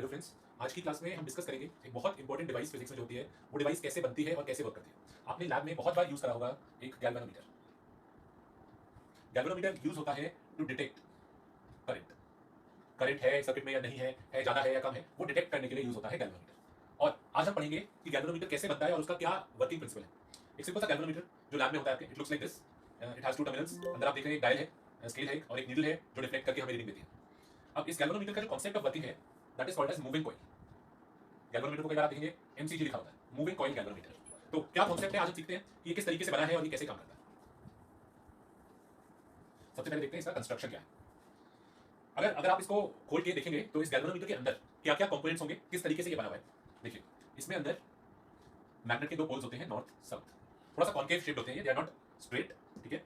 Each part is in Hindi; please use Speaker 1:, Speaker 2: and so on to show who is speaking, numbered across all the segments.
Speaker 1: हेलो फ्रेंड्स, आज की क्लास में हम डिस्कस करेंगे एक बहुत इंपॉर्टेंट डिवाइस फिजिक्स में जो होती है, वो डिवाइस कैसे बनती है और कैसे वर्क करती है। आपने लैब में बहुत बार यूज करा होगा एक गैल्वेनोमीटर। गैल्वेनोमीटर यूज होता है टू डिटेक्ट करंट। करंट है सर्किट में या नहीं है ज्यादा है या कम है, वो डिटेक्ट करने के लिए यूज होता है गैल्वेनोमीटर। और आज हम पढ़ेंगे कि गैल्वेनोमीटर कैसे बनता है और उसका क्या वर्किंग प्रिंसिपल है। एक सिंपल सा गैल्वेनोमीटर जो लैब में होता है आपके, it looks like this. It has two terminals. अंदर आप देख रहे हैं एक डायल है, स्केल है और एक नीडल है जो डिफ्लेक्ट करके हमें रीडिंग देती है। अब इस गैल्वेनोमीटर का जो कॉन्सेप्ट ऑफ वर्किंग है, that is called as moving coil. Galvanometer को कई बार आप देखेंगे एमसीजी लिखा होता है, मूविंग कॉइल गैल्वेनोमीटर। तो क्या कॉन्सेप्ट है, आज हम सीखते हैं कि ये किस तरीके से बना है और ये कैसे काम करता है। सबसे पहले देखते हैं इसका कंस्ट्रक्शन क्या है। अगर अगर आप इसको खोल के देखेंगे तो इस गैल्वेनोमीटर के अंदर क्या क्या कंपोनेंट्स होंगे, किस तरीके से ये बना हुआ है। देखिए, इसमें अंदर मैग्नेट के दो पोल्स होते हैं, नॉर्थ साउथ। थोड़ा सा कॉन्केव शेप्ड होते हैं, ये दे आर नॉट स्ट्रेट, ठीक है।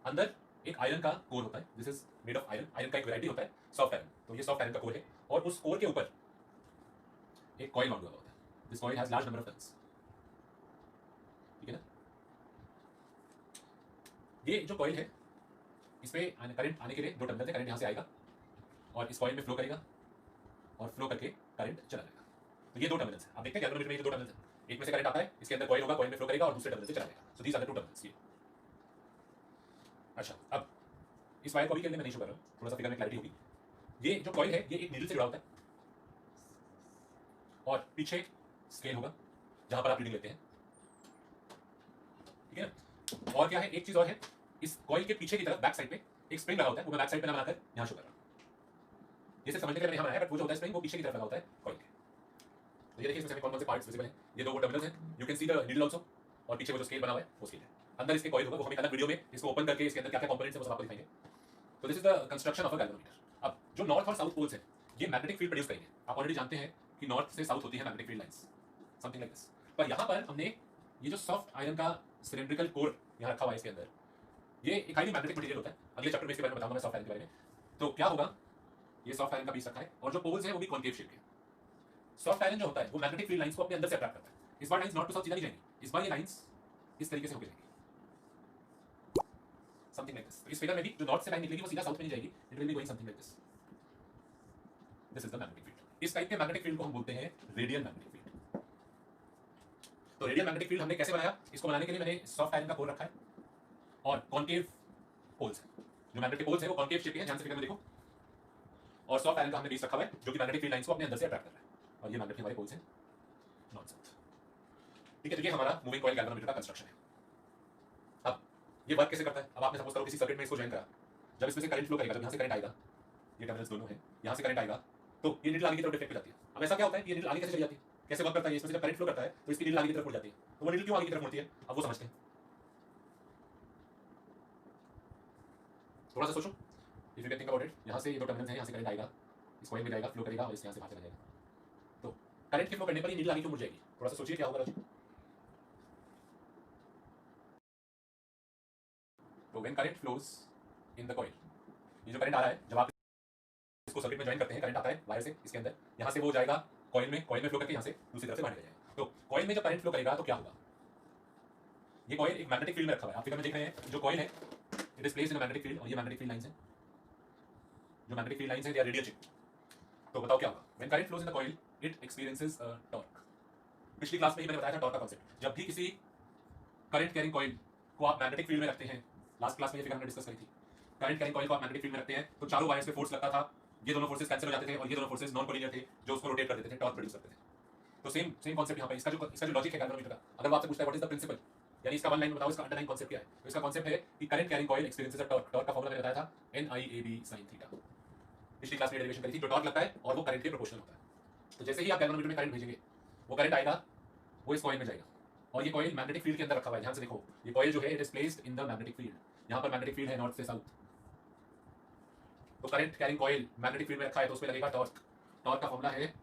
Speaker 1: अंदर एक आयरन का कोर होता है, this is made of iron. Iron का एक वैरायटी होता है सॉफ्ट आयरन, तो ये सॉफ्ट आयरन का कोर है। और उस कोर के ऊपर एक कॉइल माउंट हुआ होता है। This coil has large number of turns, ठीक है ना। ये जो कॉइल है, इसमें करंट आने के लिए दो टर्मिनल है। करंट यहाँ से आएगा और इस कॉइल में फ्लो करेगा और फ्लो करके करंट चला जाएगा। तो ये दो टर्मिनल्स हैं, आप देखते हैं गैल्वेनोमीटर में ये दो टर्मिनल्स हैं। एक में से करंट आता है, इसके अंदर कॉइल होगा, कॉइल में फ्लो करेगा और दूसरे टर्मिनल से चला जाएगा। So these are the two terminals. ये अच्छा, अब इस वायर को अभी के लिए मैं नहीं शो कर रहा हूँ, थोड़ा सा फिगर में क्लैरिटी होगी। ये जो कॉइल है, ये एक नीडल से जुड़ा होता है और पीछे स्केल होगा जहां पर आप रीडिंग लेते हैं, ठीक है ना। और क्या है, एक चीज और है, इस कॉइल के पीछे की तरफ बैक साइड पे एक स्प्रिंग लगा होता है, वो मैं बैक साइड पे ना बनाकर यहाँ शो कर रहा हूँ। ये सिर्फ समझने के लिए मैंने यहाँ बनाया, बट वो जो होता है स्प्रिंग, वो पीछे की तरफ लगा होता है कॉइल के। तो ये देखिए इसमें कौन कौन से पार्ट्स विजिबल हैं। ये दो वो टर्मिनल्स हैं, you can see the needle also. और पीछे वो जो स्केल बना हुआ है वो स्केल है। अंदर इसके कॉइल होगा, वो हम एक अलग वीडियो में इसको ओपन करके इसके अंदर क्या क्या कंपोनेंट्स हैं वो सब आपको दिखाएंगे। तो this is the construction of a galvanometer. अब जो नॉर्थ और साउथ पोल्स हैं, ये मैग्नेटिक फील्ड प्रोड्यूस करेंगे। आप ऑलरेडी जानते हैं कि नॉर्थ से साउथ होती है magnetic field lines, something like this. पर यहाँ पर हमने ये जो सॉफ्ट आयरन का सिलेंड्रिकल कोर यहाँ रखा हुआ है, इसके अंदर ये एक हाईली मैग्नेटिक मटेरियल होता है। अगले चैप्टर में इसके बारे में बताऊंगा मैं सॉफ्ट आयरन के बारे में। तो क्या होगा, ये सॉफ्ट आयरन का पीस रखा है और जो पोल्स हैं वो भी कॉन्केव शेप के। सॉफ्ट आयरन जो होता है वो मैग्नेटिक फील्ड लाइंस को अपने अंदर से अट्रैक्ट करता है। इस बार लाइंस नॉर्थ टू साउथ सीधा नहीं जाएंगी, इस बार ये लाइंस इस तरीके से होकर जाएंगी, समथिंग लाइक दिस। तो इस फिगर में भी जो नॉर्थ से लाइन निकलेगी वो सीधा साउथ में नहीं जाएगी, it will be going something like this. This is the magnetic field. इस टाइप के मैग्नेटिक फील्ड को हम बोलते हैं रेडियल मैग्नेटिक फील्ड। तो रेडियल मैग्नेटिक फील्ड हमने कैसे बनाया, इसको बनाने के लिए मैंने सॉफ्ट आयरन का कोर रखा है और कॉन्केव पोल्स है। जो मैग्नेटिक पोल्स है वो कॉन्केव शेप के हैं, ध्यान से फिगर में देखो। और सॉफ्ट आयरन का हमने बीच रखा हुआ है जो कि मैग्नेटिक फील्ड लाइंस को अपने अंदर से अट्रैक्ट कर रहा है। और ये मैग्नेटिक हमारे पोल्स हैं नॉर्थ साउथ, ठीक है। तो ये हमारा मूविंग कॉइल गैल्वेनोमीटर का कंस्ट्रक्शन है। अब ये वर्क कैसे करता है, अब आपने सपोज करो किसी सर्किट में इसको जॉइन करा, जब इसमें से करंट फ्लो करेगा, जब यहाँ से करंट आएगा, ये टर्मिनल्स दोनों हैं, यहाँ से करंट आएगा तो ये नीडल आगे की तरफ डिफ्लेक्ट हो जाती है। अब ऐसा क्या होता है, ये नीडल आगे कैसे चली जाती है, कैसे वर्क करता है, इसमें से जब करंट फ्लो करता है तो इसकी नीडल आगे की तरफ मुड़ जाती है। तो वो नीडल क्यों आगे की तरफ मुड़ती है, अब वो समझते हैं। थोड़ा सा सोचो, if you can think about it. यहाँ से ये दो टर्मिनल्स हैं, यहाँ से करंट आएगा, इस कॉइल में जाएगा, फ्लो करेगा और इस यहाँ से बाहर चला जाएगा। तो करंट के फ्लो करने पर ये नीडल आगे क्यों मुड़ जाएगी, थोड़ा सा सोचिए क्या होगा लॉजिक। तो when current flows in the coil, ये जो करंट आ रहा है, जब आप इसको सर्किट में ज्वाइन करते हैं, करंट आता है वायर से इसके अंदर, यहाँ से वो जाएगा कॉइल में फ्लो करके यहाँ से दूसरी तरफ से बाहर जाएगा। तो कॉइल में जब करंट फ्लो करेगा तो क्या होगा, ये कॉइल एक मैग्नेटिक फील्ड में रखा हुआ है। आप फिगर में देख रहे हैं जो कॉइल है, it is placed in magnetic field और ये मैग्नेटिक फील्ड लाइंस हैं। जो मैग्नेटिक फील्ड लाइंस हैं दे आर रेडियल शेप। तो बताओ क्या होगा, when current flows in the coil it experiences a torque. पिछली क्लास में ही मैंने बताया था टॉर्क का कांसेप्ट। जब भी किसी करंट कैरिंग कॉइल को आप मैग्नेटिक फील्ड में रखते हैं, लास्ट क्लास में ये फिगर हमने डिस्कस करी थी, करंट कैरिंग कॉइल को आप मैग्नेटिक फील्ड में रखते हैं तो चारों वायर्स पे फोर्स लगता था, ये दोनों फोर्सेस कैंसिल हो जाते थे और ये दोनों फोर्सेस नॉन कोलिनियर थे जो उसको रोटेट कर देते थे, टॉर्क प्रोड्यूस करते थे। तो सेम कांसेप्ट यहाँ पे। इसका जो लॉजिक है गैल्वेनोमीटर का, अगर वो आपसे पूछता है व्हाट इज द प्रिंसिपल, यानी इसका वन लाइन में बताओ इसका अंडरलाइन कांसेप्ट क्या है, तो इसका कांसेप्ट है कि करंट कैरिंग कॉइल एक्सपीरियंसेस अ टॉर्क। टॉर्क का फॉर्मूला मैंने बताया था NIAB sin थीटा। पिछली क्लास में डेरिवेशन करी थी। जो टॉर्क लगता है और वो करंट के प्रोपोर्शनल होता है। तो जैसे ही आप गैल्वेनोमीटर में करंट भेजेंगे, वो करंट आएगा, वो इस कॉइल में जाएगा और ये कॉइल मैग्नेटिक फील्ड के अंदर रखा हुआ है। ध्यान से देखो, ये कॉइल जो है it is placed in the magnetic field. यहाँ पर मैग्नेटिक फील्ड है नॉर्थ से साउथ। तो current carrying coil magnetic field में रखा है तो उस पर लगेगा टॉर्क। टॉर्क का फॉर्मूला है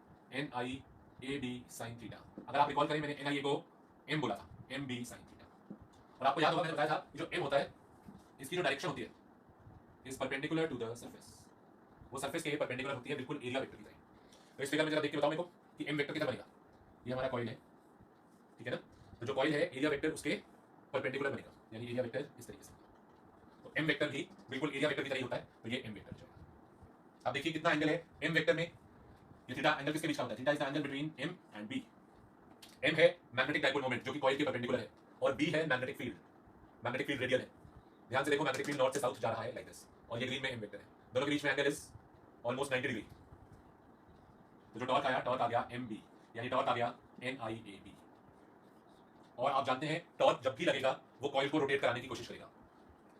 Speaker 1: NIAB sin थीटा। अगर आप रिकॉल करें, मैंने NIA को M बोला था, MB sin थीटा। और आपको याद होगा मैंने बताया था कि जो M होता है, इसकी जो डायरेक्शन होती है is perpendicular to the surface. वो सरफेस के परपेंडिकुलर होती है, बिल्कुल एरिया वेक्टर की तरह। तो इस फिगर में जरा देख के बताओ मेरे को कि M वेक्टर कितना बनेगा। ये हमारा कॉइल है, ठीक है ना। तो जो कॉइल है एरिया वेक्टर उसके परपेंडिकुलर बनेगा, यानी एरिया वेक्टर इस तरीके से। तो M वेक्टर भी बिल्कुल एरिया वेक्टर की तरह ही होता है, तो ये M वेक्टर जो है। अब देखिए कितना एंगल है M वेक्टर में, ये थीटा एंगल किसके बीच का होता है? Theta is the angle between m and b। m है मैग्नेटिक डाइपोल मोमेंट जो कि कॉइल के परपेंडिकुलर है, और b है मैग्नेटिक फील्ड रेडियल है। ध्यान से देखो, मैग्नेटिक फील्ड नॉर्थ से साउथ जा रहा है लाइक दिस, और ये ग्रीन में m वेक्टर है, दोनों के बीच में एंगल इज ऑलमोस्ट 90 डिग्री। तो जो टॉर्क आ गया mb, यानी टॉर्क आ गया NIAB। और आप जानते हैं टॉर्क जब भी लगेगा वो कॉइल को रोटेट कराने की कोशिश करेगा।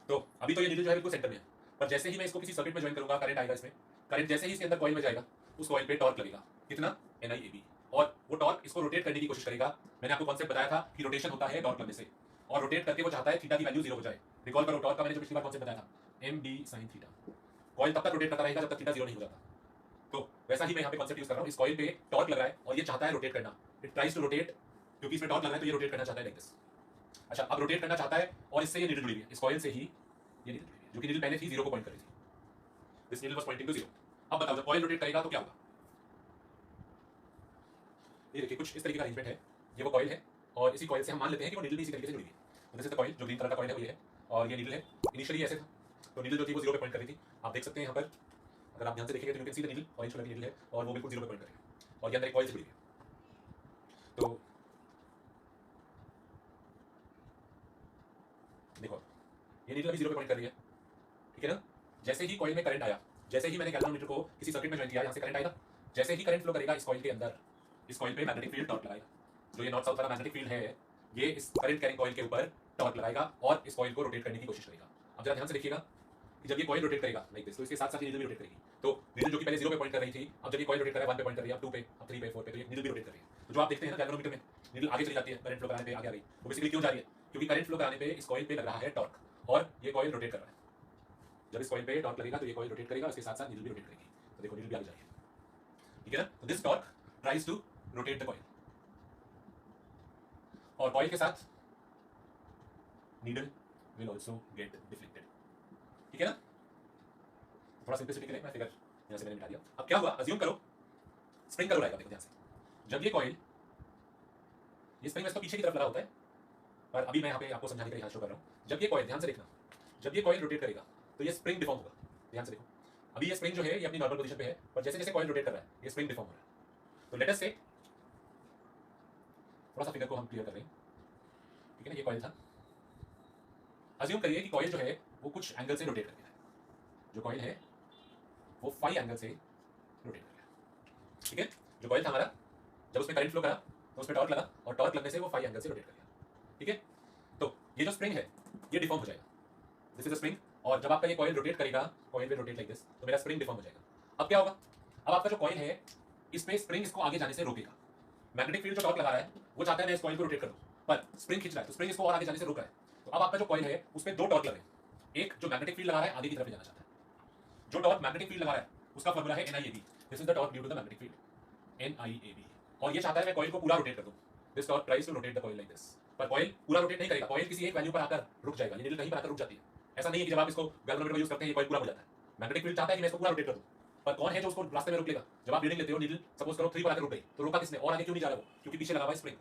Speaker 1: तो अभी तो ये नीडल जो है बिल्कुल सेंटर में है, पर जैसे ही मैं इसको किसी सर्किट में ज्वाइन करूंगा, करंट आएगा इसमें, करंट जैसे ही इसके अंदर कॉइल में जाएगा उस कॉइल पे टॉर्क लगेगा, कितना? NIAB। और वो टॉर्क इसको रोटेट करने की कोशिश करेगा। मैंने आपको कॉन्सेप्ट बताया था कि रोटेशन होता है टॉर्क लगने से, और रोटेट करके वो चाहता है थीटा की वैल्यू 0 हो जाए। रिकॉल करो टॉर्क का मैंने जो पिछली बार कॉन्सेप्ट बताया था, MD sin थीटा। कॉइल तब तक रोटेट करता रहेगा जब तक थीटा 0 नहीं हो जाता। तो वैसा ही मैं यहाँ पे कॉन्सेप्ट यूज कर रहा हूँ। इस कॉइल पे टॉर्क लग रहा है और ये चाहता है रोटेट करना, इट ट्राइज टू रोटेट, क्योंकि इसमें टॉर्क लग रहा है तो ये रोटेट करना चाहता है लाइक दिस। अच्छा, अब रोटेट करना चाहता है और इससे ये नीडल जुड़ी हुई है, इस कॉइल से ही ये नीडल जुड़ी हुई है, जो कि नीडल पहले थी 0 को पॉइंट कर रही थी। This needle was pointing to 0। अब बताओ जब कॉइल रोटेट करेगा तो क्या होगा? ये देखिए कुछ इस तरीके का अरेंजमेंट है, ये वो कॉइल है और इसी कॉइल से हम मान लेते हैं कि वो नीडल भी इसी तरीके से जुड़ी हुई है। जैसे कॉइल जो ग्रीन कलर का कॉइल है वो ये है, और ये नीडल है। इनिशियली ऐसे था, तो नीडल जो थी वो 0 पे पॉइंट कर रही थी। आप देख सकते हैं यहाँ पर, अगर आप ध्यान से देखेंगे तो you can see the needle, orange colour की नीडल है और वो बिल्कुल 0 पे पॉइंट कर रही है, और ये अंदर एक कॉइल से जुड़ी हुई है। तो देखो ये नीडल अभी 0 पे पॉइंट कर रही है, ठीक है ना? जैसे ही कॉइल में करंट आया, जैसे ही मैंने गैल्वेनोमीटर को किसी सर्किट में ज्वाइन किया, यहाँ से करंट आएगा, जैसे ही करंट फ्लो करेगा इस कॉइल के अंदर, इस कॉइल पे मैग्नेटिक फील्ड टॉर्क लगाएगा। जो ये नॉर्थ साउथ वाला मैग्नेटिक फील्ड है, ये इस करंट कैरिंग कॉइल के ऊपर टॉर्क लगाएगा और इस कॉइल को रोटेट करने की कोशिश करेगा। अब जरा ध्यान से देखिएगा कि जब ये कॉइल रोटेट करेगा लाइक दिस, तो इसके साथ साथ नीडल भी रोटेट करेगी। तो नीडल जो कि पहले 0 पे पॉइंट कर रही थी, अब जब ये कॉइल रोटेट कर रहा है 1 पे पॉइंट कर रही है, अब 2 पे, अब 3 पे, 4 पे, तो ये नीडल भी रोटेट कर रही है। तो जो आप देखते हैं ना गैल्वेनोमीटर में नीडल आगे चली जाती है, करंट फ्लो कराने पे आगे आ गई। वो बेसिकली क्यों जा रही है? क्योंकि करंट फ्लो कराने पे इस कॉइल पे लग रहा है टॉर्क, और ये कॉइल रोटेट कर रहा है। जब इस कॉइल पे टॉर्क लगेगा तो ये कॉइल रोटेट करेगा, उसके साथ साथ नीडल भी रोटेट करेगी। तो देखो नीडल भी आगे जा रही है, ठीक है ना? तो this torque tries to rotate the coil, और कॉइल के साथ needle will also get deflected, ठीक है ना? थोड़ा सिंपलिसिटी के लिए मैं फिगर यहाँ से मैंने मिटा दिया। अब क्या हुआ? अज्यूम करो स्प्रिंग का रोल आएगा। देखो ध्यान से, जब ये कॉइल, ये स्प्रिंग वैसे तो पीछे की तरफ लगा होता है, पर अभी मैं यहाँ पे आपको समझाने के लिए शो कर रहा हूँ। जब ये कॉइल, ध्यान से देखना, जब ये कॉइल रोटेट करेगा तो ये स्प्रिंग डिफॉर्म होगा। ध्यान से देखो, अभी ये स्प्रिंग जो है ये अपनी नॉर्मल पोजीशन पे है, पर जैसे जैसे कॉइल रोटेट कर रहा है ये स्प्रिंग डिफॉर्म हो रहा है। तो लेट अस से, थोड़ा सा फिगर को हम क्लियर कर रहे हैं, ठीक है ना? ये कॉइल था, अज्यूम करिए कि कॉइल जो है वो कुछ एंगल से रोटेट कर रहा है। जो कॉइल है वो फाई एंगल से रोटेट कर रहा है, ठीक है? जो कॉइल था हमारा, जब उसमें करंट फ्लो करा तो उसमें टॉर्क लगा, और टॉर्क लगने से वो फाई एंगल से रोटेट कर गया, ठीक है? तो ये जो स्प्रिंग है ये डिफॉर्म हो जाएगा, दिस इज अ स्प्रिंग, और जब आपका ये कॉइल रोटेट करेगा, coil will rotate like this, तो मेरा स्प्रिंग डिफॉर्म हो जाएगा। अब क्या होगा? अब आपका जो कॉइल है इस पे स्प्रिंग इसको आगे जाने से रोकेगा। मैग्नेटिक फील्ड जो टॉर्क लगा रहा है वो चाहता है मैं इस कॉइल को रोटेट करूं, पर स्प्रिंग खींच रहा है तो स्प्रिंग इसको और आगे जाने से रोक रहा है। तो अब आपका जो कॉइल है उसमें दो टॉर्क लगे, एक जो मैग्नेटिक फील्ड लगा रहा है आगे की तरफ जाना चाहता है, जो टॉर्क मैग्नेटिक फील्ड लगा रहा है उसका फॉर्मूला है NIAB, this is the torque due to the magnetic field, NIAB। और ये चाहता है मैं कॉइल को पूरा रोटेट कर दूं, this torque tries to rotate the coil like this, पर कॉइल पूरा रोटेट नहीं करेगा, कॉइल किसी एक वैल्यू पर आकर रुक जाएगा, ये नीडल कहीं पर आकर रुक जाती है। ऐसा नहीं है कि जब आप इसको गैल्वेनोमीटर यूज करते हैं ये कॉइल पूरा हो जाता है। मैग्नेटिक फील्ड चाहता है कि मैं इसको पूरा रोटेट कर दूं, पर कौन है जो उसको रास्ते में रोक लेगा? जब आप रीडिंग लेते हो नीडल सपोज करो 3 पर आकर रुक गई, तो रोका किसने और आगे क्यों नहीं जा रहा वो? क्योंकि पीछे लगा हुआ है स्प्रिंग,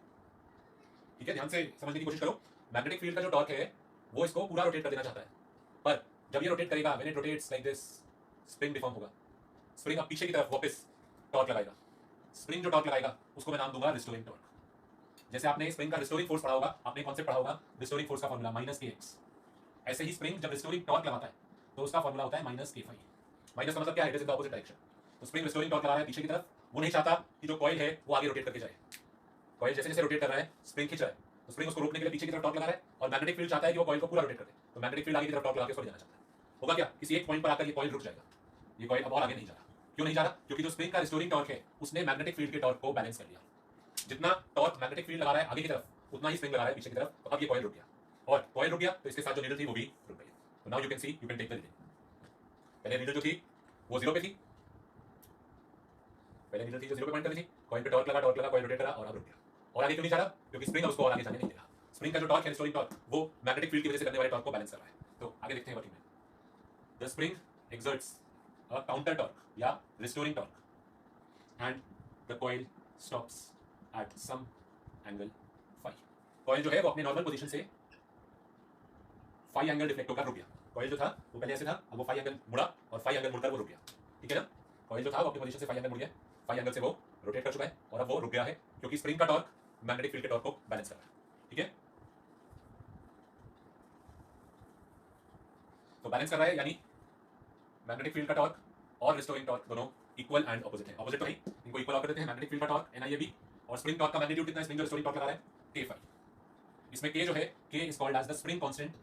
Speaker 1: ठीक है? ध्यान से समझने की कोशिश करो, मैग्नेटिक फील्ड का जो टॉर्क है वो इसको पूरा रोटेट कर देना चाहता है, पर जब ये रोटेट करेगा, when it rotates like this, spring deform होगा। स्प्रिंग अब पीछे की तरफ वापस टॉर्क लगाएगा, स्प्रिंग जो टॉर्क लगाएगा उसको मैं नाम दूंगा रिस्टोरिंग टॉर्क। जैसे आपने स्प्रिंग का रिस्टोरिंग फोर्स पढ़ा होगा, आपने कॉन्सेप्ट पढ़ा होगा रिस्टोरिंग फोर्स का फॉर्मूला -kx, ऐसे ही स्प्रिंग जब रिस्टोरिंग टॉर्क लगाता है तो उसका फॉर्मूला होता है -k5। माइनस का मतलब क्या है? It is in the opposite direction. तो स्प्रिंग रिस्टोरिंग टॉर्क लगा रहा है पीछे की तरफ, वो नहीं चाहता कि जो कॉइल है वो आगे रोटेट करके जाए। कॉइल जैसे जैसे रोटेट कर रहा है स्प्रिंग खींच रहा है, तो स्प्रिंग उसको रोकने के लिए पीछे की तरफ टॉर्क लगा रहा है, और मैग्नेटिक फील्ड चाहता है कि वो कॉइल को पूरा रोटेट कर दे, तो मैग्नेटिक फील्ड आगे की तरफ टॉर्क लगा के उसको जाना चाहता है। होगा क्या? किसी एक पॉइंट पर आकर ये कॉइल रुक जाएगा, ये कॉइल अब और आगे नहीं जा रहा। क्यों नहीं जा रहा? क्योंकि जो स्प्रिंग का रिस्टोरिंग टॉर्क है उसने मैग्नेटिक फील्ड के टॉर्क को बैलेंस कर लिया। जितना टॉर्क मैग्नेटिक फील्ड लगा रहा है आगे की तरफ, उतना ही स्प्रिंग लगा रहा है पीछे की तरफ, तो अब ये कॉइल रुक गया, और कॉइल रुक गया तो इसके साथ जो नीडल थी वो भी रुक गई। तो now you can see, you can take the reading. पहले नीडल जो थी वो 0 पे थी, पहले नीडल थी जो 0 पे पॉइंट कर रही थी, कॉइल पे टॉर्क लगा, कॉइल रोटेट करा और अब रुक गया, और आगे क्यों नहीं जा रहा? क्योंकि स्प्रिंग अब उसको और आगे जाने नहीं देगा। स्प्रिंग का जो टॉर्क है रिस्टोरिंग टॉर्क, वो मैग्नेटिक फील्ड की वजह से करने वाले टॉर्क को बैलेंस कर रहा है। तो आगे देखते हैं वर्किंग में, the spring exerts a counter torque या restoring torque and the coil stops at some angle phi। coil जो है वो अपने नॉर्मल पोजीशन से phi एंगल डिफ्लेक्ट होकर रुक गया। coil जो था वो पहले ऐसे था, अब वो phi एंगल मुड़ा और phi एंगल मुड़कर वो रुक गया, ठीक है ना? coil जो था वो अपनी पोजीशन से phi एंगल मुड़ गया, फाई एंगल से वो रोटेट कर चुका है और अब वो रुक गया है क्योंकि स्प्रिंग का टॉर्क मैग्नेटिक फील्ड के टॉर्क को बैलेंस कर रहा है। ठीक है, तो बैलेंस कर रहा है यानी मैग्नेटिक फील्ड का टॉर्क और रिस्टोरिंग टॉर्क दोनों इक्वल एंड ऑपोजिट है। ऑपोजिट तो नहीं, इनको इक्वल ऑफ कर देते हैं। मैग्नेटिक फील्ड का टॉर्क NIAB और स्प्रिंग टॉर्क का मैग्नीट्यूड कितना है, स्प्रिंग जो रिस्टोरिंग टॉर्क लगा रहा है K फाई। इसमें K जो है K is called as the spring constant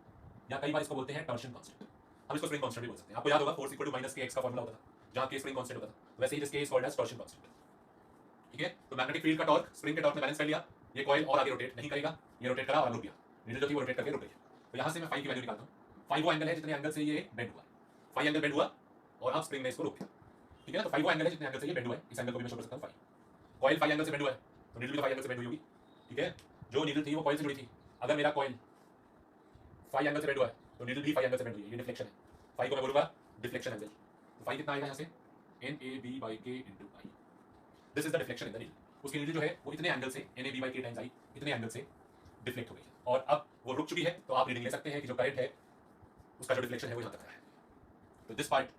Speaker 1: या कई बार इसको बोलते हैं टॉर्शन कांस्टेंट। हम इसको स्प्रिंग कांस्टेंट भी बोल सकते हैं। आपको याद होगा force equal to minus K X का फॉर्मूला होता था जहां K स्प्रिंग कांस्टेंट होता था, वैसे ही this K is called as torsion constant. ठीक है, तो मैग्नेटिक फील्ड का टॉर्क स्प्रिंग के टॉर्क ने बैलेंस कर लिया। ये कॉइल और आगे रोटेट नहीं करेगा, ये रोटेट करा और रुक गया, नीडल जो थी वो रोटेट करके रुक गई। तो यहां से मैं फाई की वैल्यू निकालता हूं। फाई वो एंगल है जितने एंगल से ये बेंड हुआ, फाई एंगल बेंड हुआ और अब स्प्रिंग ने इसको रोक दिया। ठीक है ना, तो फाई वो एंगल है जितने एंगल से ये बेंड हुआ है। इस एंगल को भी मैं शो कर सकता हूं फाई। कॉइल फाई एंगल से बेंड हुआ है तो नीडल भी फाई एंगल से बेंड हुई होगी। ठीक है, जो नीडल थी वो कॉइल से जुड़ी थी। अगर मेरा कॉइल फाई एंगल से बेंड हुआ है तो नीडल भी फाई एंगल से बेंड हुई है। ये डिफ्लेक्शन है, फाई को मैं बोलूंगा डिफ्लेक्शन एंगल। तो फाई कितना आएगा यहां से NAB/K * I। This is the deflection in the needle. उसकी नीडल जो है वो इतने एंगल से NAB/K टाइम्स I इतने एंगल से डिफ्लेक्ट हो गई है और अब वो रुक चुकी है। तो आप रीडिंग ले सकते हैं कि जो करंट है उसका जो डिफ्लेक्शन है वो यहां तक है। तो this part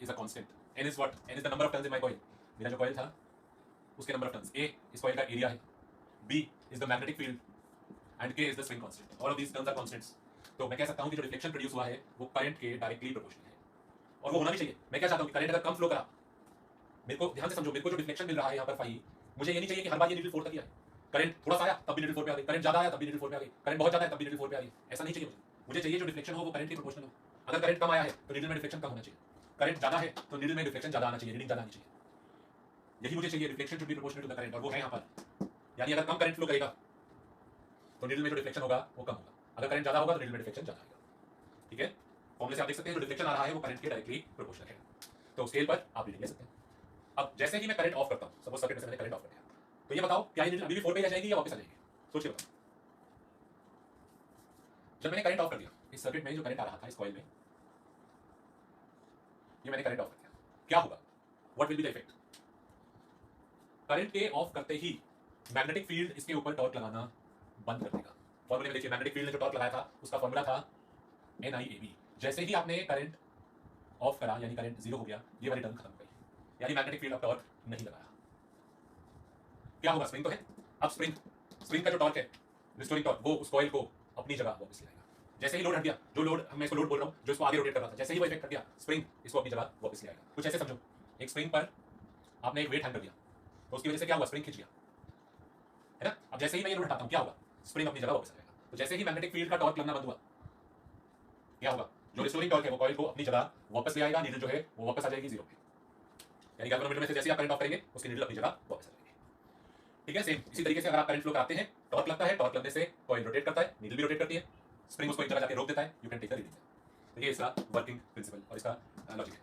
Speaker 1: is a constant. n is what, n is the number of turns in my coil. मेरा जो कॉइल था उसके नंबर ऑफ टर्न्स। A इस कॉइल का एरिया है, B is the magnetic field and K is the spring constant. All of these terms are constants. तो मैं कह सकता हूं कि जो डिफ्लेक्शन प्रोड्यूस हुआ है वो करंट के डायरेक्टली प्रोपोर्शनल है और वो होना भी चाहिए। मैं क्या चाहता हूं कि करंट अगर कम फ्लो करा, मेरे को ध्यान से समझो, मेरे को जो डिफ्लेक्शन मिल रहा है यहां पर फाई, मुझे ये नहीं चाहिए कि हर बार ये नीडल 4 तक ही आए। करंट थोड़ा सा आया तब भी नीडल 4 पे आ गई, करंट ज्यादा आया तब भी नीडल 4 पे आ गई, करंट बहुत ज्यादा है तब भी नीडल 4 पे आ गई। ऐसा नहीं चाहिए मुझे। मुझे चाहिए जो डिफ्लेक्शन हो वो करंट के प्रोपोर्शनल हो। अगर करंट कम आया है तो नीडल में डिफ्लेक्शन कम होना चाहिए, करंट ज्यादा है तो नीडल में डिफ्लेक्शन ज्यादा आना चाहिए, रीडिंग ज्यादा आनी चाहिए। यही मुझे चाहिए, deflection should be proportional to the current, और वो है यहां पर। यानी अगर कम करंट फ्लो करेगा तो नीडल में जो डिफ्लेक्शन होगा वो कम होगा, अगर करंट ज्यादा होगा तो नीडल में डिफ्लेक्शन ज्यादा आएगा। ठीक है, फॉर्मूले से आप देख सकते हैं जो डिफ्लेक्शन आ रहा है वो करंट के डायरेक्टली प्रोपोर्शनल है। तो स्केल पर आप रीडिंग ले सकते हैं। अब जैसे ही मैं करंट ऑफ करता हूं, सपोज सर्किट में से मैंने करंट ऑफ कर दिया, तो ये बताओ क्या ये नीडल अभी भी 4 पे आ जाएगी या वापस आ जाएगी? सोच के बताओ। जब मैंने करंट ऑफ कर दिया, इस सर्किट में जो करंट आ रहा था इस कॉइल में, ये मैंने करंट ऑफ कर दिया, क्या होगा? What will be the effect? Current के ऑफ करते ही मैग्नेटिक फील्ड इसके ऊपर टॉर्क लगाना बंद कर देगा। फॉर्मूले में देखिए, मैग्नेटिक फील्ड ने जो टॉर्क लगाया था उसका फॉर्मूला था NIAB। जैसे ही आपने करंट ऑफ करा यानी करंट 0 हो गया, ये वाली टर्म खत्म हो गई, यानी मैग्नेटिक फील्ड अब टॉर्क नहीं लगाया। क्या होगा? स्प्रिंग तो है, अब स्प्रिंग का जो टॉर्क है रिस्टोरिंग टॉर्क, वो उस कॉइल को अपनी जगह वापस ले आएगा। जैसे ही लोड हट गया, जो लोड मैं इसको लोड बोल रहा हूं जो इसको आगे रोटेट कर रहा था, जैसे ही वो इफेक्ट हट गया, स्प्रिंग इसको अपनी जगह वापस ले आएगा। कुछ ऐसे समझो, एक स्प्रिंग पर आपने एक वेट हैंग कर दिया तो उसकी वजह से क्या हुआ? स्प्रिंग खिंच गया, है ना। अब जैसे ही मैं ये लोड हटाता हूं क्या होगा? स्प्रिंग अपनी जगह वापस आ जाएगा। तो जैसे ही मैग्नेटिक फील्ड का टॉर्क लगना बंद हुआ, क्या होगा? जो रिस्टोरिंग टॉर्क है वो कॉइल को अपनी जगह वापस ले आएगा, नीडल जो है वो वापस आ जाएगी 0 पे। यानी गैल्वेनोमीटर में से जैसे आप करंट ऑफ करेंगे उसकी नीडल अपनी जगह वापस आ जाएगी। ठीक है, सेम इसी तरीके से अगर आप करंट फ्लो कराते हैं, टॉर्क लगता है, टॉर्क लगने से कॉइल रोटेट करता है, नीडल भी रोटेट करती है, स्प्रिंग उसको एक जगह जाके रोक देता है, you can take the reading. तो ये इसका वर्किंग प्रिंसिपल और इसका लॉजिक है।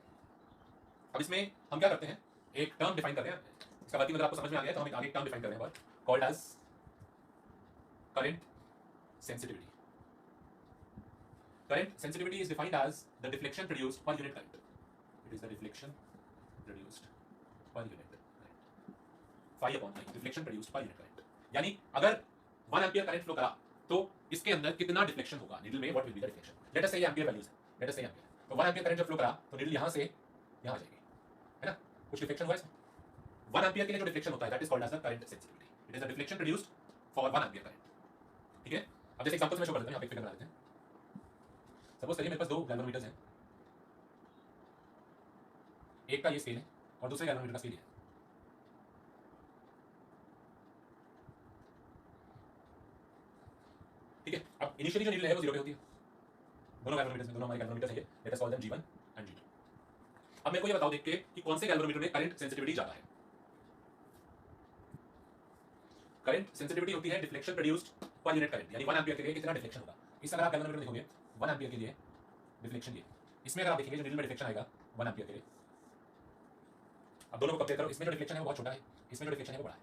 Speaker 1: अब इसमें हम क्या करते हैं, एक टर्म डिफाइन करते हैं। इसका वर्किंग अगर आपको समझ में आ गया तो हम एक आगे टर्म डिफाइन कर रहे हैं called as current sensitivity. Current sensitivity is defined as the deflection produced per unit current. It is the deflection produced per unit current. Phi upon I, deflection produced per unit current. यानी अगर 1 एम्पियर करंट फ्लो करा तो इसके अंदर कितना डिफ्लेक्शन होगा नीडल में? What will be the deflection? Let us से ये एम्पियर वैल्यूज है, लेट अस से एम्पियर। तो 1 एम्पियर करंट जब फ्लो करा तो नीडल यहां से यहां आ जाएगी, है ना। कुछ डिफ्लेक्शन हुआ इसमें। 1 एम्पियर के लिए जो डिफ्लेक्शन होता है that is called as the current sensitivity. It is the deflection produced for 1 ampere current. ठीक है, अब जैसे एग्जांपल से मैं शो करता हूं, यहां पे फिगर बना लेते हैं। सपोज करिए मेरे पास 2 गैल्वेनोमीटर्स हैं, एक का ये स्केल है और दूसरे गैल्वेनोमीटर का स्केल है। ठीक है, अब इनिशियली जो नीडल है वो 0 पे होती है दोनों गैल्वेनोमीटर्स में, दोनों हमारे गैल्वेनोमीटर्स हैं ये, let us call them G1 and G2। अब मेरे को ये बताओ देख के कि कौन से गैल्वेनोमीटर में करंट सेंसिटिविटी ज्यादा है। करंट सेंसिटिविटी होती है डिफ्लेक्शन प्रोड्यूस्ड पर यूनिट करंट, यानी 1 एम्पियर के लिए कितना डिफ्लेक्शन होगा। इस अगर आप गैल्वेनोमीटर देखोगे 1 एम्पियर के लिए डिफ्लेक्शन ये, इसमें अगर आप देखेंगे जो नीडल में डिफ्लेक्शन आएगा 1 एम्पियर के लिए, अब दोनों को कंपेयर करो, इसमें जो डिफ्लेक्शन है वो बहुत छोटा है, इसमें जो डिफ्लेक्शन है वो बड़ा है।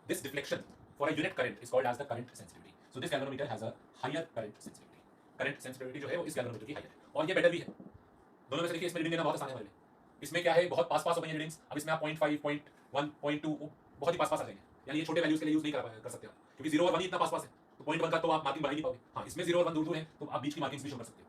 Speaker 1: This deflection for a unit current is called as the current sensitivity. So this galvanometer has a higher current sensitivity. Current sensitivity जो है वो इस गैल्वेनोमीटर की हायर है और ये बेटर भी है। दोनों में से देखिए इसमें रीडिंग लेना बहुत आसान है हमारे लिए। इसमें क्या है, बहुत पास पास हो गई रीडिंग्स। अब इसमें आप 0.5, 0.1, 0.2 बहुत ही पास पास आ जाएंगे, यानी ये छोटे वैल्यूज के लिए यूज नहीं कर सकते आप, क्योंकि 0 और 1 ही इतना पास पास है, तो 0.1 का तो आप मार्किंग बढ़ा ही नहीं पाओगे। हाँ, इसमें 0 और 1 दूर दूर है तो आप बीच की मार्किंग्स भी शो कर सकते हो।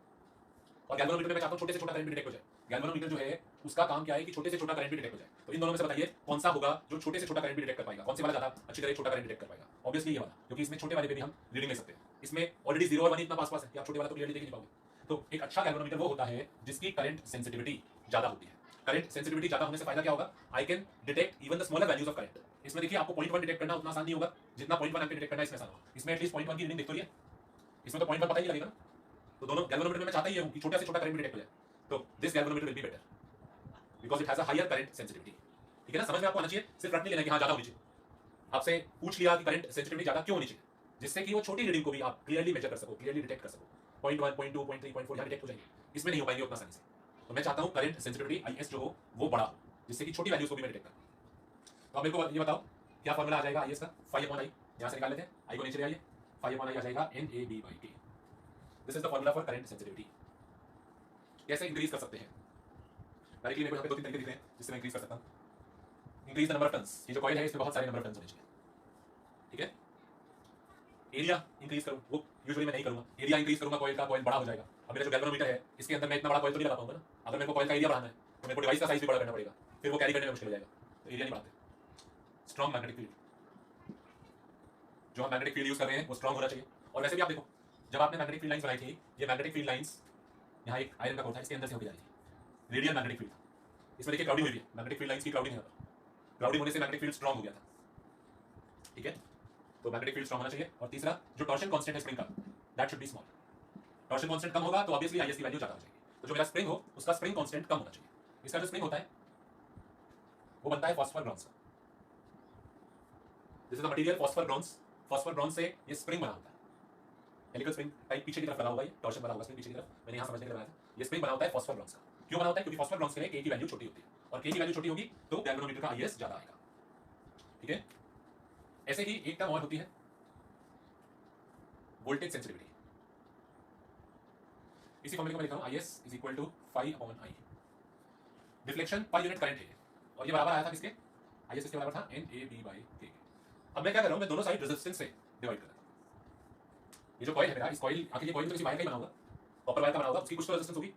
Speaker 1: और गैल्वेनोमीटर में मैं चाहता हूँ छोटे से छोटा करंट भी डिटेक्ट हो जाए। गैल्वेनोमीटर जो है उसका काम क्या है कि छोटे से छोटा करंट भी डिटेक्ट हो जाए। तो इन दोनों में से बताइए कौन सा होगा जो छोटे से छोटा करंट भी डिटेक्ट कर पाएगा, कौन से वाला ज्यादा अच्छी तरह छोटा करंट डिटेक्ट कर पाएगा? ऑब्वियसली ये वाला, क्योंकि इसमें छोटे वाले पे भी हम रीडिंग ले सकते हैं। इसमें ऑलरेडी 0 और 1 इतना पास है कि आप छोटे वाला तो क्लियरली देख नहीं पाओगे। तो एक अच्छा गैल्वेनोमीटर वो होता है जिसकी करंट सेंसिटिविटी ज्यादा होती है। करंट सेंसिटिविटी ज्यादा होने से फायदा क्या होगा? I can detect even the smaller values of current. इसमें देखिए आपको 0.1 डिटेक्ट करना उतना आसान नहीं होगा जितना 0.1 एम्पीयर डिटेक्ट करना इसमें आसान होगा। इसमें एटलीस्ट 0.1 की रीडिंग दिख तो रही है, इसमें तो 0.1 पता ही लगेगा ना। तो दोनों गैल्वेनोमीटर में मैं चाहता ही हूं कि छोटा से छोटा करंट भी डिटेक्ट हो जाए। तो this galvanometer will be better because it has a higher current sensitivity. ठीक है ना, समझ में आपको आना चाहिए, सिर्फ रट नहीं लेना कि हाँ ज्यादा होनी चाहिए। आपसे पूछ लिया कि करंट सेंसिटिविटी ज्यादा क्यों होनी चाहिए, जिससे कि वो छोटी रीडिंग को भी आप क्लियरली मेजर कर सको, क्लियरली डिटेक्ट कर सको। 0.1, 0.2, 0.3, 0.4 यहाँ डिटेक्ट हो जाएंगे, इसमें नहीं हो पाएंगे उतना आसानी से। तो मैं चाहता हूँ करंट सेंसिटिविटी IS जो हो वो बड़ा हो, जिससे कि छोटी वैल्यूज को भी मैं डिटेक्ट करूँ। तो आप मेरे को ये बताओ क्या फॉर्मूला आ जाएगा IS का? 5/I यहाँ से निकाल लेते हैं, I को नीचे ले आइए, 5/I आ जाएगा NAB/K। This is the formula for current sensitivity. कैसे इंक्रीज कर सकते हैं? डायरेक्टली मेरे को यहाँ पे 2-3 तरीके दिख रहे हैं जिससे मैं इंक्रीज कर सकता हूँ। Increase the number of turns, ये जो कॉइल है इसमें बहुत सारे नंबर ऑफ टर्न्स होने चाहिए। ठीक है, एरिया इंक्रीज करूँ, वो यूजुअली मैं नहीं करूँगा। एरिया इंक्रीज करूँगा कॉइल का, कॉइल बड़ा हो जाएगा। अब मेरा जो गैल्वेनोमीटर है इसके अंदर मैं इतना बड़ा कॉइल तो नहीं लगा पाऊंगा ना। अगर मेरे को कॉइल का एरिया बढ़ाना है तो मेरे को डिवाइस का साइज भी बड़ा करना पड़ेगा, फिर वो कैरी करने में मुश्किल हो जाएगा। तो एरिया नहीं बढ़ाते। स्ट्रॉन्ग मैग्नेटिक फील्ड, जो हम मैग्नेटिक फील्ड यूज कर रहे हैं वो स्ट्रॉन्ग होना चाहिए। और वैसे भी आप देखो, जब आपने मैग्नेटिक फील्ड लाइंस बनाई थी, ये मैग्नेटिक फील्ड लाइंस यहाँ एक आयरन का कोर था, इसके अंदर से होकर जा रही थी। रेडियल मैग्नेटिक फील्ड, इसमें देखिए क्लाउडिंग हुई है, मैग्नेटिक फील्ड लाइंस की क्लाउडिंग है। क्लाउडिंग होने से मैग्नेटिक फील्ड स्ट्रॉन्ग हो गया था। ठीक है, तो मैग्नेटिक फील्ड स्ट्रॉन्ग होना चाहिए। और तीसरा जो टॉर्शन कांस्टेंट है स्प्रिंग का, that should be small. Torsion constant कम होगा तो ऑब्वियसली IS की वैल्यू ज्यादा हो जाएगी। तो जो मेरा स्प्रिंग हो उसका स्प्रिंग कांस्टेंट कम होना चाहिए। इसका जो स्प्रिंग होता है वो बनता है फॉस्फर ब्रॉन्ज का। This is the material phosphor bronze. Phosphor bronze से ये स्प्रिंग बना होता है, हेलिकल स्प्रिंग टाइप पीछे की तरफ लगा होगा, ये टॉर्शन बना होगा स्प्रिंग पीछे की तरफ। मैंने यहाँ समझने के लिए बनाया था। ये स्प्रिंग बना होता है फॉस्फर ब्रॉन्ज का। क्यों बना होता है? क्योंकि फॉस्फर ब्रॉन्ज के लिए K की वैल्यू छोटी होती है, और K की वैल्यू छोटी होगी तो गैल्वेनोमीटर का IS ज्यादा आएगा। ठीक है, ऐसे ही एक टर्म और होती है वोल्टेज सेंसिटिविटी। इसी फॉर्मूले को मैं लिख रहा हूं, IS is equal to 5/I। Deflection per unit current है, और ये बराबर आया था किसके? IS इसके बराबर था NAB/K। अब मैं क्या कर रहा हूं, मैं दोनों साइड रेजिस्टेंस से डिवाइड कर रहा हूं। ये जो कॉइल है मेरा, इस कॉइल आखिर ये कॉइल तो किसी वायर का ही बना होगा, कॉपर वायर का बना होगा, उसकी कुछ तो रेजिस्टेंस होगी।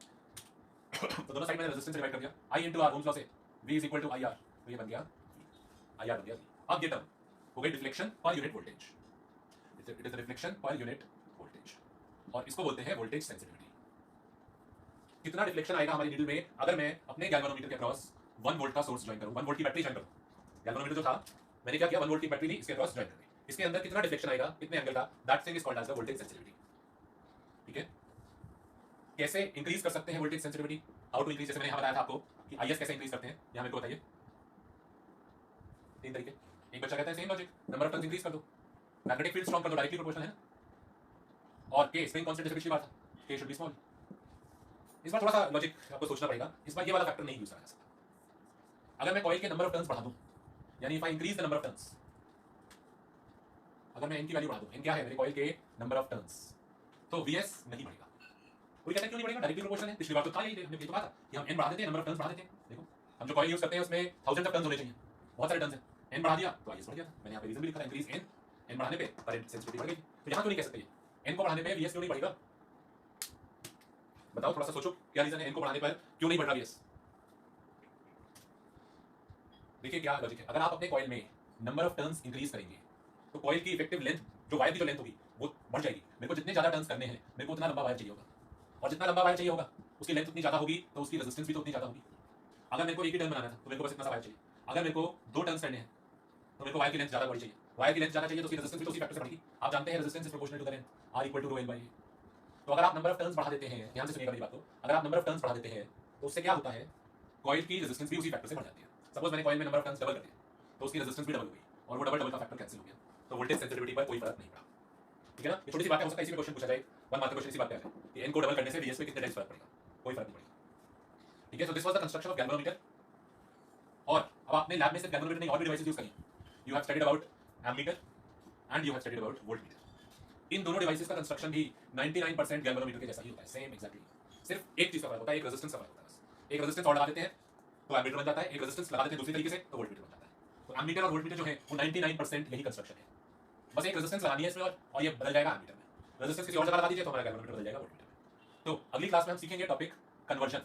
Speaker 1: तो दोनों साइड मैंने रेजिस्टेंस से डिवाइड कर दिया। I × R ओम्स लॉ से V is equal to IR, तो ये बन गया IR बन गया। अब ये टर्म हो गई deflection per unit voltage. It is the deflection per unit voltage, और इसको बोलते हैं वोल्टेज सेंसिटिविटी। कितना डिफ्लेक्शन आएगा हमारी नीडल में अगर मैं अपने गैल्वेनोमीटर के अक्रॉस 1 वोल्ट का सोर्स ज्वाइन करूं, 1 वोल्ट की बैटरी ज्वाइन करूं। गैल्वेनोमीटर जो था मैंने क्या किया, 1 वोल्ट की बैटरी ली, इसके अक्रॉस ज्वाइन कर दी। इसके अंदर कितना डिफ्लेक्शन आएगा, कितने एंगल का, that thing is called as the voltage sensitivity. ठीक है, कैसे इंक्रीज कर सकते हैं voltage sensitivity? How to increase? जैसे मैंने यहाँ बताया था आपको कि IS कैसे इंक्रीज करते हैं, यहाँ मेरे को बताइए। 3 तरीके। एक बच्चा कहता है same logic, number of turns increase कर दो, मैग्नेटिक फील्ड स्ट्रॉन्ग कर दो, डायरेक्टली प्रोपोर्शनल है ना, और K स्प्रिंग कांस्टेंट जैसे पिछली बार था, K शुड बी स्मॉल। इस बार थोड़ा सा लॉजिक आपको सोचना पड़ेगा, इस बार ये वाला फैक्टर नहीं यूज करा जा सकता। अगर मैं कॉइल के नंबर ऑफ टर्न्स बढ़ा दूं, यानी if I increase the number of turns, अगर मैं N की वैल्यू बढ़ा दूं, N क्या है मेरे कॉइल के नंबर ऑफ टर्न्स, तो VS नहीं बढ़ेगा। कोई कहता है क्यों नहीं बढ़ेगा? डायरेक्टली प्रोपोर्शनल है, पिछली बार तो था यही, हमने ये तो कहा था कि हम N बढ़ा देते हैं, नंबर ऑफ टर्न्स बढ़ा देते हैं। देखो हम जो कॉइल यूज करते हैं उसमें थाउजेंड ऑफ टर्न्स होने चाहिए, बहुत सारे टर्न्स हैं, N बढ़ा दिया तो IS बढ़ गया था। मैंने यहाँ पे रीजन भी लिखा था, इंक्रीज N बढ़ाने पे करंट सेंसिटिविटी बढ़ गई। तो यहाँ क्यों नहीं कह सकते N को बढ़ाने पे VS क्यों नहीं बढ़ेगा? बताओ, थोड़ा सा सोचो क्या रीजन है N को बढ़ाने पर क्यों नहीं बढ़ रहा VS? देखिए क्या लॉजिक है, अगर आप अपने कॉइल में नंबर ऑफ टर्न्स इंक्रीज करेंगे तो कॉइल की इफेक्टिव लेंथ, जो वायर की जो लेंथ होगी वो बढ़ जाएगी। मेरे को जितने ज्यादा टर्न्स करने हैं मेरे को उतना लंबा वायर चाहिए होगा, और जितना लंबा वायर चाहिए होगा उसकी लेंथ उतनी ज्यादा होगी, तो उसकी रेजिस्टेंस भी तो उतनी ज्यादा होगी। अगर मेरे को एक ही टर्न बनाना था तो मेरे को बस इतना सा वायर चाहिए। अगर मेरे को 2 टर्न्स करने हैं तो मेरे को वायर की लेंथ ज्यादा बड़ी चाहिए, वायर की लेंथ ज्यादा चाहिए तो उसकी रेजिस्टेंस भी तो उसी फैक्टर से बढ़ेगी। आप जानते हैं resistance is proportional to the length, R = ρL/A। तो अगर आप नंबर ऑफ टर्न्स बढ़ा देते हैं, ध्यान से सुनिएगा मेरी बात को, अगर आप नंबर ऑफ टर्न्स बढ़ा देते हैं तो उससे क्या होता है, कॉइल की रेजिस्टेंस भी उसी फैक्टर से बढ़ जाती है। सपोज मैंने कॉइल में नंबर ऑफ टर्न्स डबल कर दिया तो उसकी रेजिस्टेंस भी डबल हो गई, और वो डबल का फैक्टर कैंसिल हो गया, तो वोल्टेज सेंसिटिविटी पर कोई फर्क नहीं पड़ा। ठीक है ना, ये छोटी सी बात है, हो सकता है इसी में क्वेश्चन पूछा जाए, 1 मार्क का क्वेश्चन इसी बात पे है कि N को डबल करने से VS पे कितने टाइम्स फर्क पड़ेगा, कोई फर्क नहीं पड़ेगा। ठीक है, so this was the construction of galvanometer. और अब आपने लैब में सिर्फ गैल्वेनोमीटर नहीं और भी डिवाइसेस यूज करी। You have studied about ammeter and you have studied about voltmeter. इन दोनों डिवाइसेस का कंस्ट्रक्शन भी 99% गैल्वेनोमीटर के जैसा ही होता है, सेम एग्जैक्टली। सिर्फ एक चीज का फर्क होता है, एक रेजिस्टेंस का फर्क होता है बस। एक रेजिस्टेंस और लगा देते हैं तो एमीटर बन जाता है, एक रेजिस्टेंस लगा देते हैं दूसरी तरीके से तो वोल्टमीटर बन जाता है। तो एमीटर और वोल्टमीटर जो है वो 99% यही कंस्ट्रक्शन है, बस एक रेजिस्टेंस लगानी है इसमें और ये बदल जाएगा एमीटर में। रेजिस्टेंस किसी और जगह लगा दीजिए तो हमारा गैल्वेनोमीटर बदल जाएगा वोल्टमीटर में। तो अगली क्लास में हम सीखेंगे टॉपिक कन्वर्जन।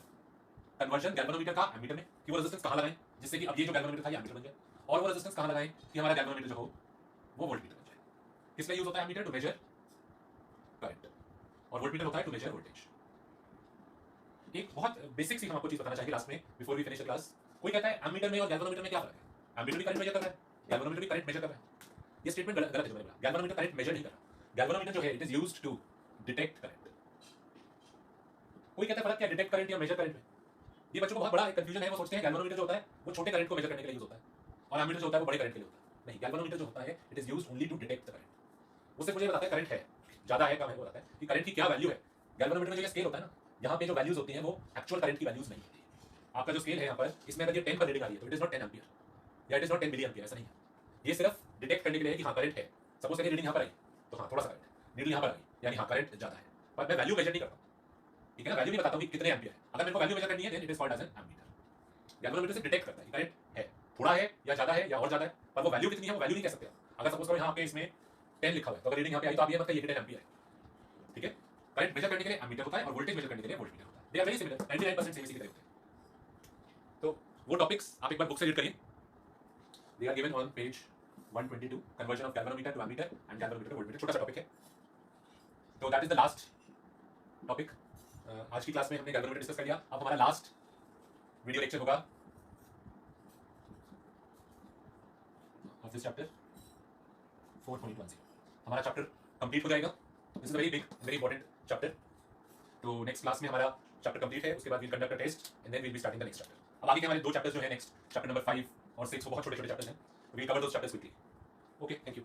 Speaker 1: कन्वर्जन गैल्वेनोमीटर का एमीटर में, कि वो रेजिस्टेंस कहाँ लगाएं जिससे कि अब ये जो गैल्वेनोमीटर था ये एमीटर बन जाए, और वो रेजिस्टेंस कहाँ लगाएं कि हमारा गैल्वेनोमीटर जो हो वो वोल्टमीटर बन जाए। किस लिए यूज होता है एमीटर? टू मेजर करंट, और वोल्टमीटर होता है टू मेजर वोल्टेज। एक बहुत बेसिक सी हम आपको चीज बताना चाहेंगे लास्ट में before we finish the class. कोई कहता है एमीटर में और गैल्वेनोमीटर में क्या फर्क है? एमीटर भी करंट मेजर कर रहा है, गैल्वेनोमीटर भी करंट मेजर कर रहा है। ये स्टेटमेंट गलत है जो मैंने बोला। गैल्वेनोमीटर करंट मेजर नहीं कर रहा। गैल्वेनोमीटर जो है it is used to detect current. कोई कहता है फर्क क्या है डिटेक्ट करंट या मेजर करंट में? ये बच्चों को बहुत बड़ा एक कंफ्यूजन है। वो सोचते हैं गैल्वेनोमीटर जो होता है वो छोटे करंट को मेजर करने के लिए यूज होता है, और एमीटर जो होता है वो बड़े करंट के लिए होता है। नहीं, गैल्वेनोमीटर जो होता है it is used only to detect the current. उससे मुझे बताता है करंट है ज्यादा है कम है, वो बताता है कि करंट की क्या वैल्यू है। गैल्वेनोमीटर में जो स्केल होता है ना, यहाँ पे जो वैल्यूज होती हैं वो एक्चुअल करंट की वैल्यूज नहीं होती। आपका जो स्केल है यहाँ पर, इसमें अगर ये 10 पर रीडिंग आ रही है तो इट इज नॉट 10 एम्पियर या it is not 10 milli ampere, ऐसा नहीं है। ये सिर्फ डिटेक्ट करने के लिए है कि हाँ करंट है। सपोज करिए रीडिंग यहाँ पर आई तो हाँ थोड़ा सा करंट, रीडिंग यहाँ पर आई यानी हाँ करंट ज्यादा है, पर मैं वैल्यू मेजर नहीं करता। ठीक है ना, वैल्यू नहीं बताता हूँ कि कितने एम्पियर है। अगर मेरे को वैल्यू मेजर करनी है then it is called as an ammeter. Galvanometer से डिटेक्ट करता है कि करंट है, थोड़ा है या ज्यादा है या और ज्यादा है, पर वो वैल्यू कितनी है वो वैल्यू नहीं कह सकते आप। अगर सपोज करो यहाँ पे इसमें 10 लिखा हुआ है तो अगर रीडिंग यहाँ पे आई तो आप ये मत कहिए कि 10 एम्पियर है। ठीक है, करंट मेजर करने के लिए एमीटर होता है और वोल्टेज मेजर करने के लिए वोल्टमीटर होता है। They are very similar, 99% same इसी की तरह होते हैं। तो वो टॉपिक्स आप एक बार बुक से रीड करिए। They are given on page 122, conversion of galvanometer to ammeter and galvanometer to voltmeter. छोटा सा टॉपिक है, तो that is the last topic. आज की क्लास में हमने गैल्वेनोमीटर डिस्कस कर लिया। अब हमारा लास्ट वीडियो लेक्चर होगा ऑफ दिस चैप्टर 4.10। हमारा चैप्टर कंप्लीट हो जाएगा। This is very big very important chapter. तो नेक्स्ट क्लास में हमारा चैप्टर कंप्लीट है, उसके बाद we'll conduct a test and then we'll be starting the next chapter. अब आगे के हमारे दो चैप्टर्स जो है नेक्स्ट चैप्टर नंबर 5 और 6 वो बहुत छोटे छोटे चैप्टर्स हैं। We'll cover those chapters quickly. Okay, thank you.